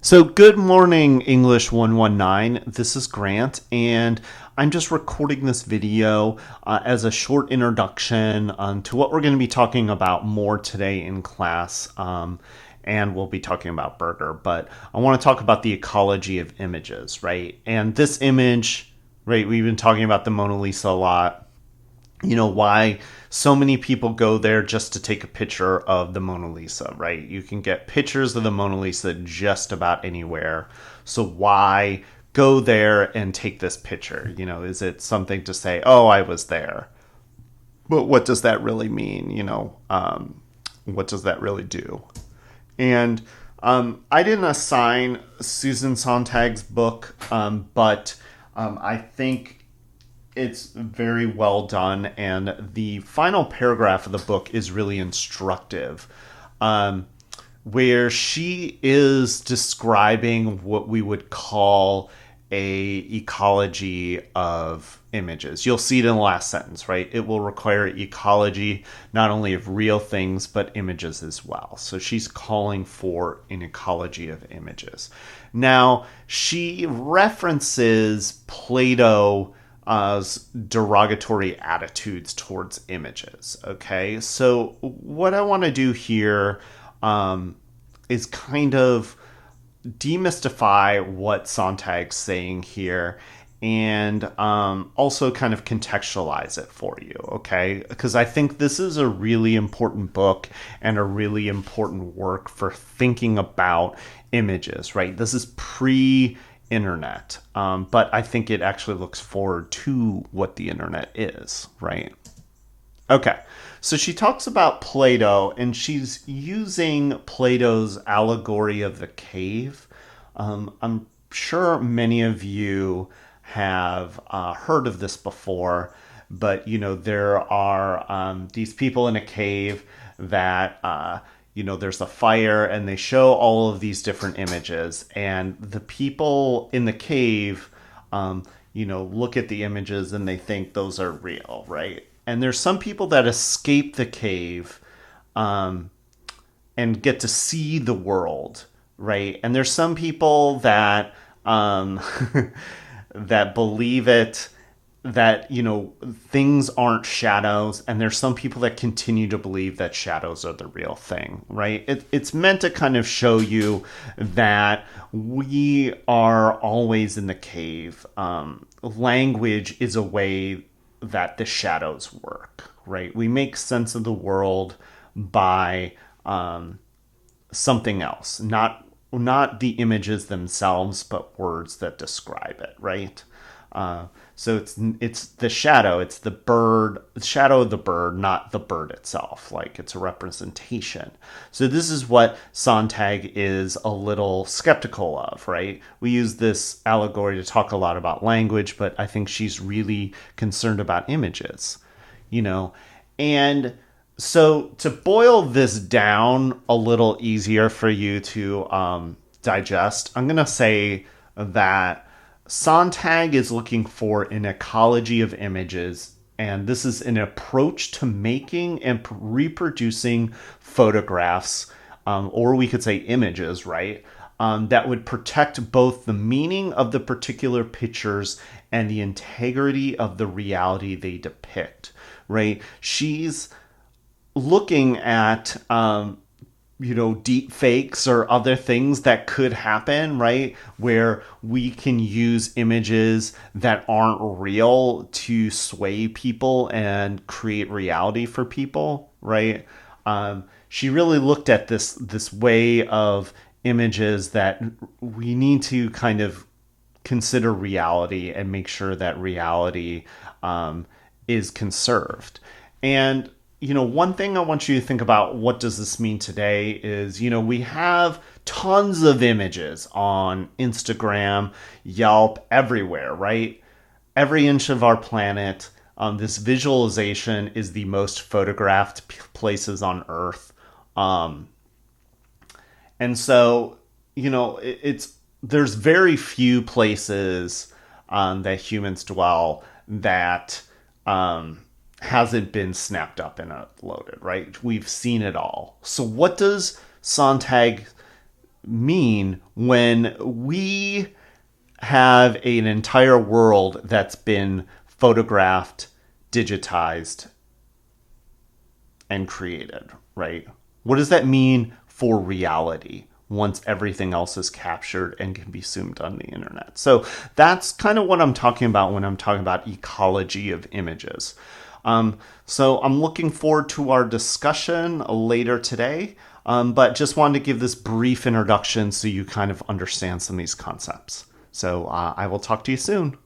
So, good morning, English 119. This is Grant, and I'm just recording this video as a short introduction to what we're going to be talking about more today in class. And we'll be talking about Burger, but I want to talk about the ecology of images, right? And this image, right, we've been talking about the Mona Lisa a lot. Why so many people go there just to take a picture of the Mona Lisa, right? You can get pictures of the Mona Lisa just about anywhere. So why go there and take this picture? Is it something to say, oh, I was there? But what does that really mean? What does that really do? And I didn't assign Susan Sontag's book, but I think it's very well done, and the final paragraph of the book is really instructive, where she is describing what we would call a ecology of images. You'll see it in the last sentence, right? It will require ecology not only of real things but images as well. So she's calling for an ecology of images. Now, she references Plato derogatory attitudes towards images. Okay, so what I want to do here is kind of demystify what Sontag's saying here and also kind of contextualize it for you, okay? Because I think this is a really important book and a really important work for thinking about images, right? This is pre-internet, but I think it actually looks forward to what the internet is, right? Okay, so she talks about Plato, and she's using Plato's allegory of the cave. I'm sure many of you have heard of this before, but there are these people in a cave that there's a fire, and they show all of these different images, and the people in the cave look at the images and they think those are real, right? And there's some people that escape the cave and get to see the world, right? And there's some people that that believe it, that things aren't shadows, and there's some people that continue to believe that shadows are the real thing, right? It's meant to kind of show you that we are always in the cave. Language is a way that the shadows work, right? We make sense of the world by something else, not the images themselves, but words that describe it, right? So it's the shadow, it's the bird, the shadow of the bird, not the bird itself. Like, it's a representation. So this is what Sontag is a little skeptical of, right? We use this allegory to talk a lot about language, but I think she's really concerned about images, and so to boil this down a little easier for you to digest, I'm going to say that Sontag is looking for an ecology of images, and this is an approach to making and reproducing photographs, or we could say images, right? That would protect both the meaning of the particular pictures and the integrity of the reality they depict, right? She's looking at deep fakes or other things that could happen, right? Where we can use images that aren't real to sway people and create reality for people, right? She really looked at this way of images that we need to kind of consider reality and make sure that reality is conserved. And one thing I want you to think about, what does this mean today, is, we have tons of images on Instagram, Yelp, everywhere, right? Every inch of our planet. This visualization is the most photographed places on Earth. And so, there's very few places that humans dwell that hasn't been snapped up and uploaded, right? We've seen it all. So what does Sontag mean when we have an entire world that's been photographed, digitized, and created, right? What does that mean for reality once everything else is captured and can be consumed on the internet? So that's kind of what I'm talking about when I'm talking about ecology of images. So I'm looking forward to our discussion later today, but just wanted to give this brief introduction so you kind of understand some of these concepts. So I will talk to you soon.